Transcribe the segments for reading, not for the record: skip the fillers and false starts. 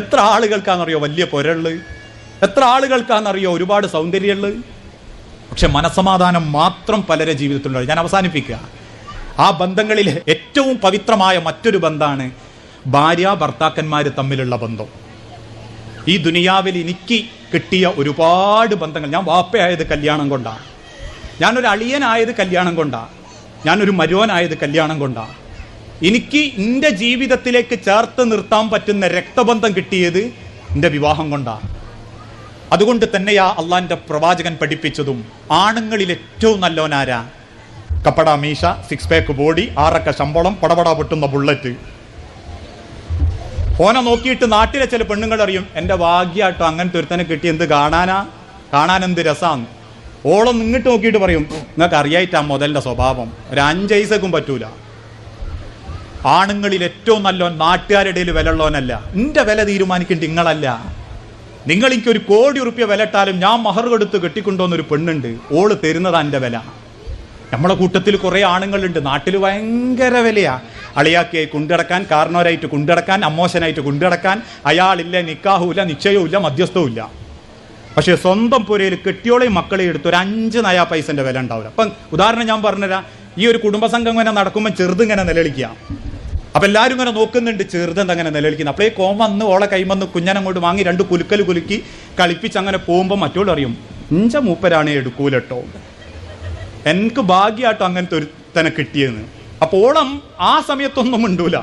എത്ര ആളുകൾക്കാണെന്നറിയോ വലിയ പൊരള്, എത്ര ആളുകൾക്കാണെന്നറിയോ ഒരുപാട് സൗന്ദര്യമുള്ളത്. പക്ഷെ മനസ്സമാധാനം മാത്രം പലരെ ജീവിതത്തിലുള്ളത്. ഞാൻ അവസാനിപ്പിക്കുക. ആ ബന്ധങ്ങളിൽ ഏറ്റവും പവിത്രമായ മറ്റൊരു ബന്ധമാണ് ഭാര്യ ഭർത്താക്കന്മാർ തമ്മിലുള്ള ബന്ധം. ഈ ദുനിയാവിൽ എനിക്ക് കിട്ടിയ ഒരുപാട് ബന്ധങ്ങൾ, ഞാൻ വാപ്പയായത് കല്യാണം കൊണ്ടാണ്, ഞാനൊരു അളിയനായത് കല്യാണം കൊണ്ടാണ്, ഞാനൊരു മരുവനായത് കല്യാണം കൊണ്ടാണ്, എനിക്ക് എൻ്റെ ജീവിതത്തിലേക്ക് ചേർത്ത് നിർത്താൻ പറ്റുന്ന രക്തബന്ധം കിട്ടിയത് എൻ്റെ വിവാഹം കൊണ്ടാണ്. അതുകൊണ്ട് തന്നെയാ അള്ളാന്റെ പ്രവാചകൻ പഠിപ്പിച്ചതും ആണുങ്ങളിൽ ഏറ്റവും നല്ലോനാരാ? കപ്പട മീശ, 6 പാക്ക് ബോഡി, 6 ശമ്പളം, പടപട പൊട്ടുന്ന ബുള്ളറ്റ്. ഓനെ നോക്കിയിട്ട് നാട്ടിലെ ചില പെണ്ണുങ്ങൾ അറിയും, എൻ്റെ ഭാഗ്യാട്ടോ അങ്ങനത്തെ ഒരുത്തനെ കിട്ടി, എന്ത് കാണാനെന്ത് രസാന്ന്. ഓളം ഇങ്ങോട്ട് നോക്കിയിട്ട് പറയും, നിങ്ങൾക്ക് അറിയായിട്ടാ മുതലിന്റെ സ്വഭാവം, ഒരു 5 പൈസക്കും പറ്റൂല. ആണുങ്ങളിൽ ഏറ്റവും നല്ലോൻ നാട്ടുകാരുടെ ഇടയിൽ വിലയുള്ളവനല്ല, എൻ്റെ വില തീരുമാനിക്കേണ്ട നിങ്ങളല്ല. നിങ്ങൾ എനിക്ക് 1 കോടി റുപ്യ വില ഇട്ടാലും ഞാൻ മഹർ കൊടുത്ത് കെട്ടിക്കൊണ്ടുവന്നൊരു പെണ്ണുണ്ട്, ഓള് തരുന്നതാ എൻ്റെ വില. നമ്മളെ കൂട്ടത്തിൽ കുറേ ആണുങ്ങളുണ്ട്, നാട്ടിൽ ഭയങ്കര വിലയാ. അളിയാക്കിയായി കൊണ്ടിടക്കാൻ, കാരണവരായിട്ട് കൊണ്ടിടക്കാൻ, അമ്മോശനായിട്ട് കൊണ്ടിടക്കാൻ, അയാളില്ല, നിക്കാഹുമില്ല, നിശ്ചയവുമില്ല, മധ്യസ്ഥവുമില്ല. പക്ഷേ സ്വന്തം പുരയിൽ കെട്ടിയോളെയും മക്കളെയും എടുത്ത് ഒരു 5 നയാ പൈസൻ്റെ വില ഉണ്ടാവില്ല. അപ്പം ഉദാഹരണം ഞാൻ പറഞ്ഞുതരാം. ഈ ഒരു കുടുംബസംഘം ഇങ്ങനെ നടക്കുമ്പോൾ ചെറുതിങ്ങനെ നിലവിളിക്കുക. അപ്പം എല്ലാവരും ഇങ്ങനെ നോക്കുന്നുണ്ട്, ചെറുതെന്തങ്ങനെ നിലവിളിക്കുന്നത്. അപ്പോഴേ കോം വന്ന് ഓളെ കൈമന്ന് കുഞ്ഞനങ്ങോട്ട് വാങ്ങി 2 കുലുക്കൽ കുലുക്കി കളിപ്പിച്ച് അങ്ങനെ പോകുമ്പോൾ മറ്റോട് അറിയും, ഇഞ്ച മൂപ്പരാണ് എടുക്കൂലട്ടോ, എനിക്ക് ഭാഗ്യമാട്ടോ അങ്ങനത്തെ ഒരു തന്നെ കിട്ടിയെന്ന്. അപ്പോൾ ഓളം ആ സമയത്തൊന്നും മിണ്ടൂല.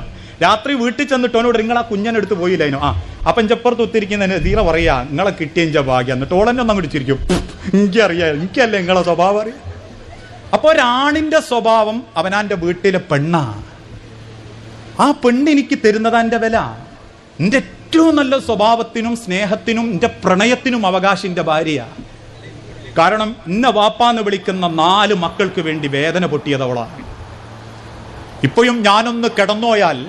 രാത്രി വീട്ടിൽ ചെന്നിട്ട് ഓനോട് നിങ്ങൾ ആ കുഞ്ഞനെടുത്ത് പോയില്ലായിരുന്നു. അപ്പം ഇഞ്ചപ്പുറത്ത് ഒത്തിരിക്കുന്നതിന് ധീര പറയാ, നിങ്ങളെ കിട്ടിയ ഇഞ്ച ഭാഗ്യം. എന്നിട്ട് ഓളന്നെ ഒന്നും പിടിച്ചിരിക്കും, എനിക്കറിയാം, എനിക്കല്ലേ നിങ്ങളെ സ്വഭാവം അറിയാം. അപ്പോൾ ഒരാണിന്റെ സ്വഭാവം അവനാന്റെ വീട്ടിലെ പെണ്ണാ. ആ പെണ്ണ് എനിക്ക് തരുന്നതാ എൻ്റെ വില. എൻ്റെ ഏറ്റവും നല്ല സ്വഭാവത്തിനും സ്നേഹത്തിനും എൻ്റെ പ്രണയത്തിനും അവകാശം എൻ്റെ ഭാര്യ. കാരണം ഇന്ന വാപ്പാന്ന് വിളിക്കുന്ന 4 മക്കൾക്ക് വേണ്ടി വേദന പൊട്ടിയതവളാണ്. ഇപ്പോഴും ഞാനൊന്ന് കിടന്നോയാൽ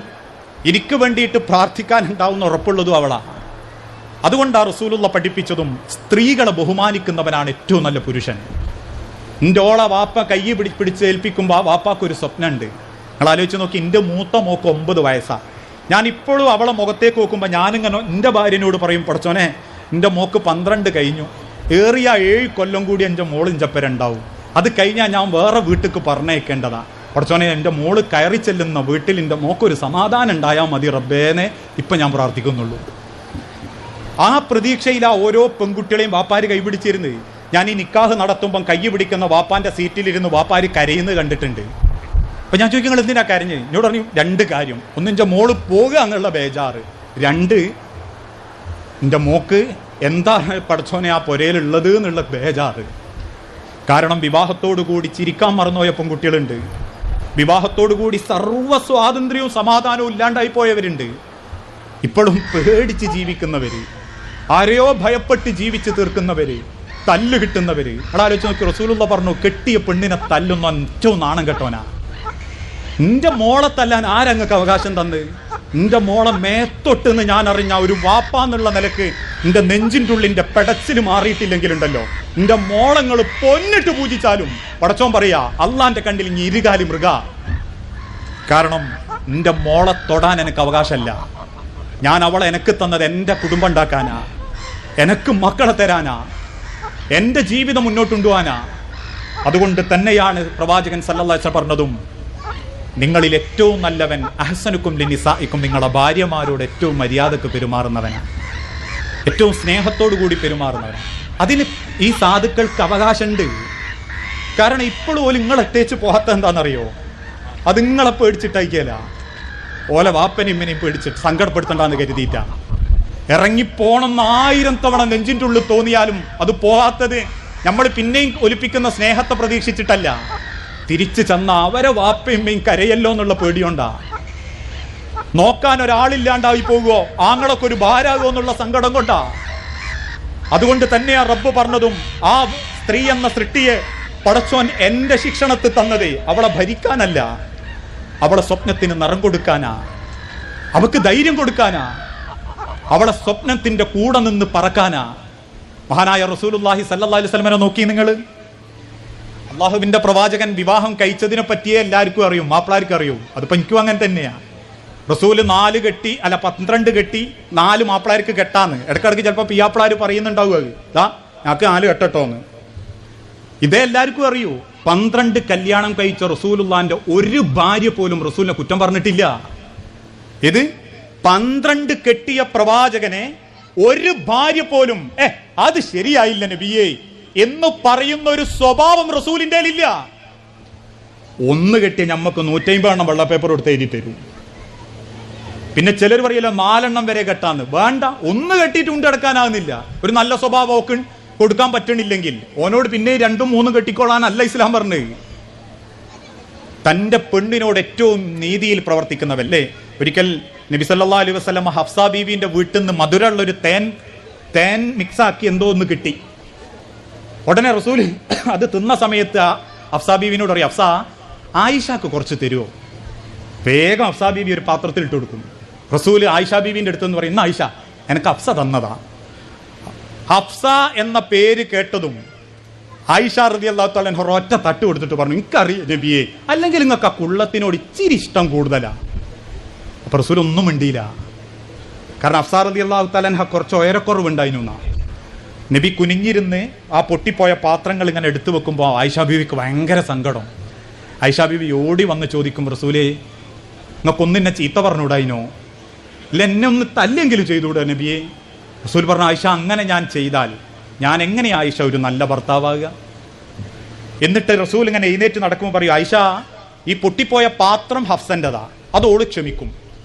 എനിക്ക് വേണ്ടിയിട്ട് പ്രാർത്ഥിക്കാൻ ഉണ്ടാവുന്ന ഉറപ്പുള്ളതും അവളാണ്. അതുകൊണ്ടാണ് റസൂലുള്ള പഠിപ്പിച്ചതും സ്ത്രീകളെ ബഹുമാനിക്കുന്നവനാണ് ഏറ്റവും നല്ല പുരുഷൻ. എൻ്റെ ഓളെ വാപ്പ കൈ പിടിച്ച് ഏൽപ്പിക്കുമ്പോൾ ആ വാപ്പാക്കൊരു സ്വപ്നമുണ്ട്. നിങ്ങൾ ആലോചിച്ച് നോക്കി, എൻ്റെ മൂത്ത മോക്ക് 9 വയസ്സാണ്. ഞാൻ ഇപ്പോഴും അവളെ മുഖത്തേക്ക് നോക്കുമ്പോൾ ഞാനിങ്ങനെ എൻ്റെ ഭാര്യനോട് പറയും, പടച്ചോനെ എൻ്റെ മോക്ക് 12 കഴിഞ്ഞു, ഏറിയ 7 കൊല്ലം കൂടി എൻ്റെ മോള് ഇഞ്ചപ്പരുണ്ടാവും, അത് കഴിഞ്ഞാൽ ഞാൻ വേറെ വീട്ടിലേക്ക് പറഞ്ഞയക്കേണ്ടതാ. പടച്ചോനെ എൻ്റെ മോള് കയറി ചെല്ലുന്ന വീട്ടിൽ എൻ്റെ മോക്കൊരു സമാധാനം ഉണ്ടായാൽ മതി റബ്ബേനെ ഇപ്പം ഞാൻ പ്രാർത്ഥിക്കുന്നുള്ളൂ. ആ പ്രതീക്ഷയിലാ ഓരോ പെൺകുട്ടികളെയും വാപ്പാര് കൈപിടിച്ചിരുന്ന്. ഞാൻ ഈ നിക്കാഹ് നടത്തുമ്പം കൈ പിടിക്കുന്ന വാപ്പാൻ്റെ സീറ്റിലിരുന്ന് വാപ്പാര് കരയുന്നത് കണ്ടിട്ടുണ്ട്. അപ്പം ഞാൻ ചോദിക്കും, നിങ്ങൾ എന്തിനാ കരഞ്ഞ്? എന്നോട് പറഞ്ഞു 2 കാര്യം. ഒന്ന്, എൻ്റെ മോള് പോകുക എന്നുള്ള ബേജാറ്. 2, എൻ്റെ മോക്ക് എന്താണ് പടച്ചോനെ ആ പുരയിലുള്ളത് എന്നുള്ള ബേജാറ്. കാരണം വിവാഹത്തോടു കൂടി ചിരിക്കാൻ മറന്നുപോയ പെൺകുട്ടികളുണ്ട്, വിവാഹത്തോടു കൂടി സർവ്വ സ്വാതന്ത്ര്യവും സമാധാനവും ഇല്ലാണ്ടായി പോയവരുണ്ട്, ഇപ്പോഴും പേടിച്ച് ജീവിക്കുന്നവര്, ആരെയോ ഭയപ്പെട്ട് ജീവിച്ച് തീർക്കുന്നവര്, തല്ല് കിട്ടുന്നവര്. ആലോചിച്ച് നോക്കി, റസൂലുള്ള പറഞ്ഞു, കെട്ടിയ പെണ്ണിനെ തല്ലുന്ന ഏറ്റവും നാണം കെട്ടവനാ. നിന്റെ മോളെ തല്ലാൻ ആരങ്ങൾക്ക് അവകാശം തന്ന്? നിന്റെ മോളെ മേത്തൊട്ടെന്ന് ഞാൻ അറിഞ്ഞ ഒരു വാപ്പാന്നുള്ള നിലക്ക് നിന്റെ നെഞ്ചിൻ്റെ ഉള്ളിൻ്റെ പെടച്ചിൽ മാറിയിട്ടില്ലെങ്കിലുണ്ടല്ലോ, നിന്റെ മോളങ്ങൾ പൊന്നിട്ട് പൂജിച്ചാലും പടച്ചോൻ പറയാ, അള്ളാന്റെ കണ്ണിൽ ഇനി ഇരുകാലി മൃഗ. കാരണം നിന്റെ മോളെ തൊടാൻ എനിക്ക് അവകാശമല്ല. ഞാൻ അവളെ എനിക്ക് തന്നത് എൻ്റെ കുടുംബം ഉണ്ടാക്കാനാ, എനിക്ക് മക്കളെ തരാനാ, എൻ്റെ ജീവിതം മുന്നോട്ടുകൊണ്ടുപോകാനാ. അതുകൊണ്ട് തന്നെയാണ് പ്രവാചകൻ സല്ലല്ലാഹു അലൈഹി വസല്ലം പറഞ്ഞതും, നിങ്ങളിൽ ഏറ്റവും നല്ലവൻ അഹ്സനുക്കും ലിനിസാഇക്കും, നിങ്ങളുടെ ഭാര്യമാരോട് ഏറ്റവും മര്യാദക്ക് പെരുമാറുന്നവനാണ്, ഏറ്റവും സ്നേഹത്തോടു കൂടി പെരുമാറുന്നവനാണ്. അതിന് ഈ സാധുക്കൾക്ക് അവകാശമുണ്ട്. കാരണം ഇപ്പോഴും ഓല് നിങ്ങൾ എത്തേച്ച് പോകാത്ത എന്താണെന്നറിയോ? അത് നിങ്ങളെ പേടിച്ചിട്ടയക്കല, ഓലെ വാപ്പനെയും ഇമ്മനെയും പേടിച്ചിട്ട് സങ്കടപ്പെടുത്തണ്ടെന്ന് കരുതിയിട്ടാണ്. ഇറങ്ങിപ്പോണമെന്ന് 1000 തവണ നെഞ്ചിൻ്റെ ഉള്ളിൽ തോന്നിയാലും അത് പോകാത്തത് നമ്മൾ പിന്നെയും ഒലിപ്പിക്കുന്ന സ്നേഹത്തെ പ്രതീക്ഷിച്ചിട്ടല്ല, തിരിച്ചു ചെന്ന അവരെ വാപ്പയമ്മയും കരയല്ലോ എന്നുള്ള പേടിയോണ്ടാ. നോക്കാൻ ഒരാളില്ലാണ്ടായി പോകുമോ, ആങ്ങളൊക്കെ ഒരു ഭാരാകുമോ എന്നുള്ള സങ്കടം കൊണ്ടാ. അതുകൊണ്ട് തന്നെയാ റബ്ബ് പറഞ്ഞതും, ആ സ്ത്രീ എന്ന സൃഷ്ടിയെ പടച്ചോൻ എൻ്റെ ശിക്ഷണത്തിൽ തന്നത് അവളെ ഭരിക്കാനല്ല, അവളെ സ്വപ്നത്തിന് നിറം കൊടുക്കാനാ, അവൾക്ക് ധൈര്യം കൊടുക്കാനാ, അവളെ സ്വപ്നത്തിന്റെ കൂടെ നിന്ന് പറക്കാനാ. മഹാനായ റസൂലുള്ളാഹി സ്വല്ലല്ലാഹു അലൈഹി വസല്ലമനെ നോക്കി നിങ്ങൾ. അള്ളാഹുവിന്റെ പ്രവാചകൻ വിവാഹം കഴിച്ചതിനെ പറ്റിയേ എല്ലാവർക്കും അറിയും, മാപ്പിളാർക്കും അറിയും. അതിപ്പോൾ എനിക്കും അങ്ങനെ തന്നെയാ. റസൂല് 4 കെട്ടി അല്ല 12 കെട്ടി 4 മാപ്പിളാർക്ക് കെട്ടാന്ന് ഇടക്കിടക്ക് ചിലപ്പോൾ പിയാപ്പിളാർ പറയുന്നുണ്ടാവുക, ഇതാ ഞങ്ങൾക്ക് 4 കെട്ടട്ടോന്ന്. ഇതേ എല്ലാവർക്കും അറിയൂ. 12 കല്യാണം കഴിച്ച റസൂലുള്ളാന്റെ ഒരു ഭാര്യ പോലും റസൂലിനെ കുറ്റം പറഞ്ഞിട്ടില്ല. ഇത് 12 കെട്ടിയ പ്രവാചകനെ ഒരു ഭാര്യ പോലും അത് ശരിയായില്ല നബിയേ എന്ന് പറയുന്ന ഒരു സ്വഭാവം റസൂലിന്റെ ഇല്ല. 1 കെട്ടിയ ഞമ്മക്ക് 150 എണ്ണം വെള്ളപ്പേപ്പർ എടുത്ത് എഴുതി തരും. പിന്നെ ചിലർ പറയല്ലോ 4 എണ്ണം വരെ കെട്ടാന്ന്. വേണ്ട, 1 കെട്ടിയിട്ട് ഉണ്ടെടുക്കാനാകുന്നില്ല. ഒരു നല്ല സ്വഭാവം ഒക്കെ കൊടുക്കാൻ പറ്റണില്ലെങ്കിൽ ഓനോട് പിന്നെ 2ഉം 3ഉം കെട്ടിക്കോളാനല്ല ഇസ്ലാം പറഞ്ഞത്. തന്റെ പെണ്ണിനോട് ഏറ്റവും നീതിയിൽ പ്രവർത്തിക്കുന്നവല്ലേ. ഒരിക്കൽ നബി സല്ലല്ലാഹു അലൈഹി വസല്ലം ഹഫ്സ ബീവിന്റെ വീട്ടിൽ നിന്ന് മധുരമുള്ളൊരു തേൻ മിക്സാക്കി എന്തോ ഒന്ന് കിട്ടി. ഉടനെ റസൂൽ അത് തിന്ന സമയത്ത് ഹഫ്സ ബീവിനോട് പറയും, ഹഫ്സ ആയിഷക്ക് കുറച്ച് തരുമോ? വേഗം ഹഫ്സ ബീവി ഒരു പാത്രത്തിൽ ഇട്ട് കൊടുക്കും. റസൂൽ ആയിഷ ബീവിന്റെ അടുത്തെന്ന് പറയും, ഇന്ന് ആയിഷ എനിക്ക് ഹഫ്സ തന്നതാ. ഹഫ്സ എന്ന പേര് കേട്ടതും ആയിഷ റളിയല്ലാഹു തആല അൻഹ ഒറ്റ തട്ട് കൊടുത്തിട്ട് പറഞ്ഞു, എനിക്കറിയാം നബിയെ, അല്ലെങ്കിൽ നിങ്ങൾക്ക് ആ കുള്ളത്തിനോട് ഇച്ചിരി ഇഷ്ടം കൂടുതലാ. അപ്പൊ റസൂൽ ഒന്നും മിണ്ടിയില്ല. കാരണം ഹഫ്സ റളിയല്ലാഹു തആല അൻഹ കുറച്ച് ഉയരക്കുറവുണ്ടായിരുന്നു. നബി കുനിഞ്ഞിരുന്ന് ആ പൊട്ടിപ്പോയ പാത്രങ്ങൾ ഇങ്ങനെ എടുത്തു വെക്കുമ്പോൾ ആയിഷ ബീവിക്ക് ഭയങ്കര സങ്കടം. ആയിഷ ബീവി ഓടി വന്ന് ചോദിക്കും, റസൂലേ നിങ്ങൾക്കൊന്നെന്നെ ചീത്ത പറഞ്ഞുകൂടായിനോ? ഇല്ല, എന്നെ ഒന്ന് തല്ലെങ്കിലും ചെയ്തുകൂടാ നബിയെ? റസൂൽ പറഞ്ഞു, ആയിഷ അങ്ങനെ ഞാൻ ചെയ്താൽ ഞാൻ എങ്ങനെയാ ആയിഷ ഒരു നല്ല ഭർത്താവാകുക? എന്നിട്ട് റസൂൽ ഇങ്ങനെ എഴുന്നേറ്റ് നടക്കുമ്പോൾ പറയും, ആയിഷ ഈ പൊട്ടിപ്പോയ പാത്രം ഹഫ്സൻ്റെതാ, അതോട് ക്ഷമിക്കും.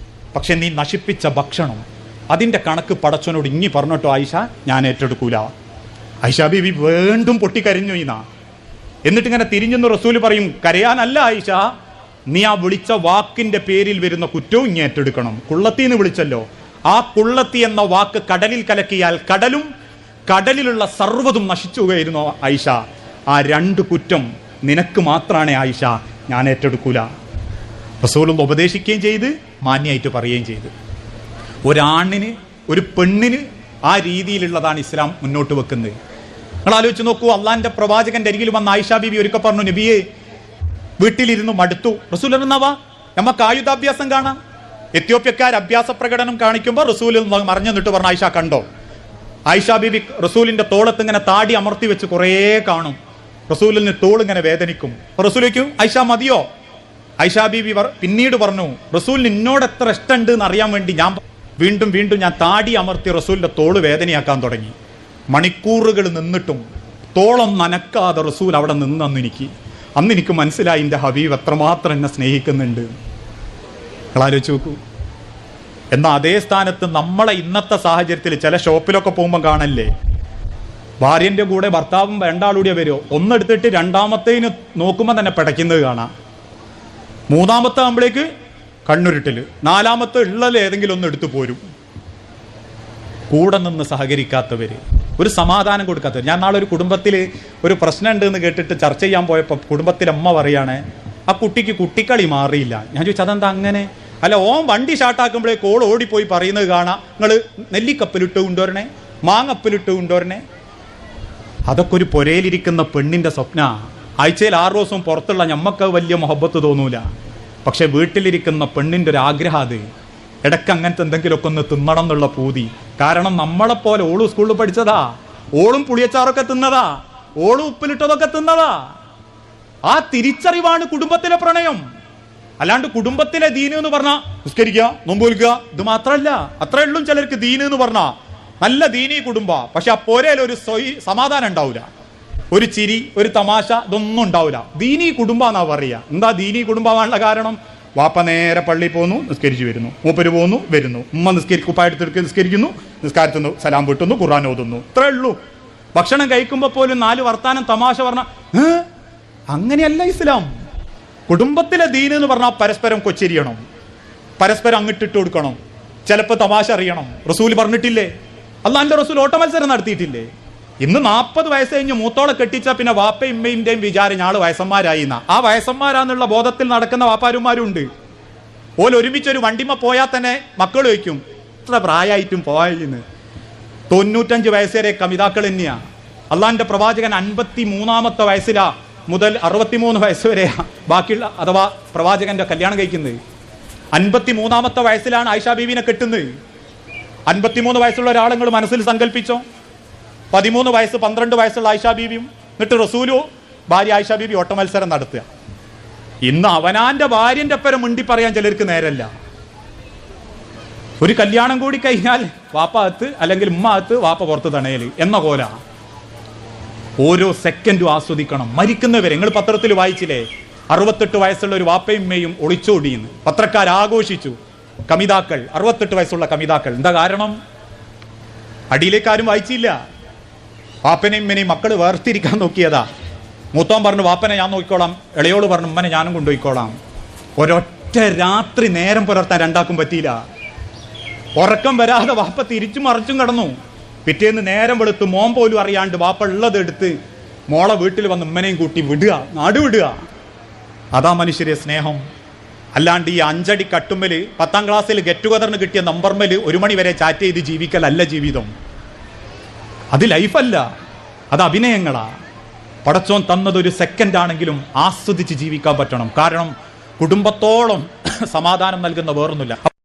പക്ഷെ നീ നശിപ്പിച്ച ഭക്ഷണം അതിൻ്റെ കണക്ക് പടച്ചവനോട് ഇങ്ങി പറഞ്ഞിട്ടോ ആയിഷ ഞാൻ ഏറ്റെടുക്കൂല. ആയിഷ ബീവി വീണ്ടും പൊട്ടിക്കരിഞ്ഞു ഇന്നാ. എന്നിട്ട് ഇങ്ങനെ തിരിഞ്ഞെന്ന് റസൂൽ പറയും, കരയാനല്ല ആയിഷ, നീ ആ വിളിച്ച വാക്കിന്റെ പേരിൽ വരുന്ന കുറ്റവും ഇങ്ങ് ഏറ്റെടുക്കണം. കുള്ളത്തിന്ന് വിളിച്ചല്ലോ, ആ കുള്ളത്തി എന്ന വാക്ക് കടലിൽ കലക്കിയാൽ കടലും കടലിലുള്ള സർവ്വതും നശിച്ചുകയായിരുന്നു ആയിഷ. ആ 2 കുറ്റം നിനക്ക് മാത്രമാണ് ആയിഷ, ഞാൻ ഏറ്റെടുക്കൂല. റസൂൽ ഉപദേശിക്കുകയും ചെയ്ത് മാന്യായിട്ട് പറയുകയും ചെയ്ത്. ഒരാണിന് ഒരു പെണ്ണിന് ആ രീതിയിലുള്ളതാണ് ഇസ്ലാം മുന്നോട്ട് വെക്കുന്നത്. നിങ്ങൾ ആലോചിച്ച് നോക്കൂ, അള്ളാന്റെ പ്രവാചകന്റെ അരികിൽ വന്ന ആയിഷ ബീവി ഒരുക്കെ പറഞ്ഞു, നബിയെ വീട്ടിലിരുന്ന് മടുത്തു. റസൂൽ എന്നവാ നമുക്ക് ആയുധാഭ്യാസം കാണാം. എത്യോപ്യക്കാർ അഭ്യാസ പ്രകടനം കാണിക്കുമ്പോൾ റസൂൽ മറിഞ്ഞു നിന്നിട്ട് പറഞ്ഞു, ആയിഷ കണ്ടോ? ആയിഷ ബീവി റസൂലിന്റെ തോളത്ത് ഇങ്ങനെ താടി അമർത്തി വെച്ച് കുറേ കാണും. റസൂലിന് തോളിങ്ങനെ വേദനിക്കും. റസൂൽ ചോദിക്കും, ആയിഷ മതിയോ? ആയിഷ ബീവി പിന്നീട് പറഞ്ഞു, റസൂലിന് എന്നോട് എത്ര ഇഷ്ടമുണ്ട് എന്ന് അറിയാൻ വേണ്ടി ഞാൻ വീണ്ടും ഞാൻ താടി അമർത്തി റസൂലിന്റെ തോള് വേദനയാക്കാൻ തുടങ്ങി. മണിക്കൂറുകൾ നിന്നിട്ടും തോളം നനക്കാതെ റസൂൽ അവിടെ നിന്നു. അന്ന് എനിക്ക് മനസ്സിലായി എൻ്റെ ഹബീബ് എത്രമാത്രം എന്നെ സ്നേഹിക്കുന്നുണ്ട്. ആലോചിച്ച് നോക്കൂ. എന്നാൽ അതേ സ്ഥാനത്ത് നമ്മളെ ഇന്നത്തെ സാഹചര്യത്തിൽ ചില ഷോപ്പിലൊക്കെ പോകുമ്പോൾ കാണല്ലേ, ഭാര്യന്റെ കൂടെ ഭർത്താവും രണ്ടാളൂടിയ വരുമോ, ഒന്നെടുത്തിട്ട് രണ്ടാമത്തേന് നോക്കുമ്പോൾ തന്നെ പിടയ്ക്കുന്നത് കാണാം. 3ാമത്തെ ആകുമ്പോഴേക്ക് കണ്ണുരുട്ടല്, 4ാമത്തെ ഉള്ളത് ഏതെങ്കിലും ഒന്ന് എടുത്തു പോരും. കൂടെ നിന്ന് സഹകരിക്കാത്തവര്, ഒരു സമാധാനം കൊടുക്കാത്തവർ. ഞാൻ നാളെ ഒരു കുടുംബത്തിൽ ഒരു പ്രശ്നം ഉണ്ട് എന്ന് കേട്ടിട്ട് ചർച്ച ചെയ്യാൻ പോയപ്പോൾ കുടുംബത്തിലെ അമ്മ പറയാണ്, ആ കുട്ടിക്ക് കുട്ടിക്കളി മാറിയില്ല. ഞാൻ ചോദിച്ചു അതെന്താ അങ്ങനെ? അല്ല, ഓൻ വണ്ടി ഷാട്ടാക്കുമ്പോഴേക്ക് ഓൾ ഓടിപ്പോയി പറയുന്നത് കാണാം, നിങ്ങൾ നെല്ലിക്കപ്പലിട്ട് കൊണ്ടുവരണേ, മാങ്ങപ്പലിട്ട് കൊണ്ടുവരണേ. അതൊക്കെ ഒരു പുരയിലിരിക്കുന്ന പെണ്ണിന്റെ സ്വപ്ന. ആഴ്ചയിൽ 6 ദിവസവും പുറത്തുള്ള ഞമ്മക്ക് വലിയ മുഹബത്ത് തോന്നൂല. പക്ഷെ വീട്ടിലിരിക്കുന്ന പെണ്ണിന്റെ ഒരു ആഗ്രഹം അത് ഇടയ്ക്ക് അങ്ങനത്തെ എന്തെങ്കിലുമൊക്കെ ഒന്ന് തിന്നണം എന്നുള്ള പൂതി. കാരണം നമ്മളെപ്പോലെ ഓളും സ്കൂളിൽ പഠിച്ചതാ, ഓളും പുളിയച്ചാറൊക്കെ തിന്നതാ, ഓളും ഉപ്പിലിട്ടതൊക്കെ തിന്നതാ. ആ തിരിച്ചറിവാണ് കുടുംബത്തിലെ പ്രണയം. അല്ലാണ്ട് കുടുംബത്തിലെ ദീന് എന്ന് പറഞ്ഞാൽ നിസ്കരിക്കുക, നോമ്പ് നോൽക്കുക, ഇത് മാത്രമല്ല. അത്രേ ഉള്ളൂ ചിലർക്ക് ദീന് എന്ന് പറഞ്ഞാൽ. നല്ല ദീനീ കുടുംബ, പക്ഷെ ആ പോരയിൽ ഒരു സമാധാനം ഉണ്ടാവില്ല, ഒരു ചിരി, ഒരു തമാശ, ഇതൊന്നും ഉണ്ടാവില്ല. ദീനീ കുടുംബാന്നാ പറയുക. എന്താ ദീനീ കുടുംബമാണുള്ള കാരണം? വാപ്പ നേരെ പള്ളിയിൽ പോകുന്നു, നിസ്കരിച്ചു വരുന്നു, മൂപ്പര് പോകുന്നു വരുന്നു, ഉമ്മ കുപ്പായെടുത്തെടുത്ത് നിസ്കരിക്കുന്നു, നിസ്കാരത്തുന്നു, സലാം വീട്ടുന്നു, ഖുർആൻ ഓതുന്നു, ഇത്രേ ഉള്ളൂ. ഭക്ഷണം കഴിക്കുമ്പോൾ പോലും 4 വർത്താനം തമാശ പറഞ്ഞ അങ്ങനെയല്ല ഇസ്ലാം. കുടുംബത്തിലെ ദീന് എന്ന് പറഞ്ഞാൽ പരസ്പരം കൊച്ചരിയണം, പരസ്പരം അങ്ങിട്ടിട്ട് കൊടുക്കണം, ചിലപ്പോൾ തമാശ അറിയണം. റസൂൽ പറഞ്ഞിട്ടില്ലേ? അള്ളാന്റെ റസൂൽ ഓട്ട മത്സരം നടത്തിയിട്ടില്ലേ? ഇന്ന് 40 വയസ്സ് കഴിഞ്ഞ് മൂത്തോളെ കെട്ടിച്ച പിന്നെ വാപ്പയും ഇമ്മയുടെയും വിചാരം ഞാള് വയസ്സന്മാരായിന്ന. ആ വയസ്സന്മാരാന്നുള്ള ബോധത്തിൽ നടക്കുന്ന വാപ്പാരുമാരുണ്ട്. ഓൽ ഒരുമിച്ചൊരു വണ്ടിമ പോയാൽ തന്നെ മക്കൾ ചോദിക്കും, ഇത്ര പ്രായമായിട്ടും പോയെന്ന്. 95 വയസ്സ് വരെ കമിതാക്കൾ തന്നെയാ. അള്ളാന്റെ പ്രവാചകൻ 53ാമത്തെ വയസ്സിലാ മുതൽ 63 വയസ്സ് വരെയാ ബാക്കിയുള്ള അഥവാ പ്രവാചകന്റെ കല്യാണം കഴിക്കുന്നത്. 53-ാമത്തെ വയസ്സിലാണ് ആയിഷ ബീവിനെ കെട്ടുന്നത്. 53 വയസ്സുള്ള ഒരാളെങ്ങൾ മനസ്സിൽ സങ്കല്പിച്ചോ. 13 വയസ്സ് 12 വയസ്സുള്ള ആയിഷ ബീവിയും, എന്നിട്ട് റസൂലു ഭാര്യ ആയിഷ ബീവി ഓട്ട മത്സരം നടത്തുക. ഇന്ന് അവനാന്റെ ഭാര്യന്റെ അപ്പരം മുണ്ടി പറയാൻ ചിലർക്ക് നേരല്ല. ഒരു കല്യാണം കൂടി കഴിഞ്ഞാൽ വാപ്പകത്ത് അല്ലെങ്കിൽ ഉമ്മകത്ത്, വാപ്പ പുറത്ത് തണയല് എന്ന കോല. ഓരോ സെക്കൻഡും ആസ്വദിക്കണം. മരിക്കുന്നവരെ നിങ്ങൾ പത്രത്തിൽ വായിച്ചില്ലേ, 68 വയസ്സുള്ള ഒരു വാപ്പയും ഉമ്മയും ഒളിച്ചോടിയെന്ന് പത്രക്കാരാഘോഷിച്ചു. കമിതാക്കൾ, 68 വയസ്സുള്ള കമിതാക്കൾ. എന്താ കാരണം? അടിയിലേക്ക് ആരും വായിച്ചില്ല. വാപ്പനെയും ഉമ്മനെയും മക്കൾ വേർതിരിക്കാൻ നോക്കിയതാ. മൂത്തോൻ പറഞ്ഞു വാപ്പനെ ഞാൻ നോക്കിക്കോളാം, ഇളയോട് പറഞ്ഞു ഉമ്മനെ ഞാനും കൊണ്ടുപോയിക്കോളാം. ഒരൊറ്റ രാത്രി നേരം പുലർത്താൻ രണ്ടാക്കും പറ്റിയില്ല. ഉറക്കം വരാതെ വാപ്പ തിരിച്ചും മറിച്ചും കിടന്നു. പിറ്റേന്ന് നേരം വെളുത്ത് മോൻ പോലും അറിയാണ്ട് വാപ്പ ഉള്ളത് എടുത്ത് മോളെ വീട്ടിൽ വന്ന് ഉമ്മനെയും കൂട്ടി വിടുക, നാടുവിടുക. അതാ മനുഷ്യരെ സ്നേഹം. അല്ലാണ്ട് ഈ 5 അടി കട്ടുമ്മല് 10ാം ക്ലാസ്സിൽ ഗെറ്റ് ടുഗദറിന് കിട്ടിയ നമ്പർമേല് 1 മണി വരെ ചാറ്റ് ചെയ്ത് ജീവിക്കലല്ല ജീവിതം. അത് ലൈഫല്ല, അത് അഭിനയങ്ങളാ. പടച്ചോൻ തന്നതൊരു സെക്കൻഡ് ആണെങ്കിലും ആസ്വദിച്ച് ജീവിക്കാൻ പറ്റണം. കാരണം കുടുംബത്തോളം സമാധാനം നൽകുന്ന വേറൊന്നുമില്ല.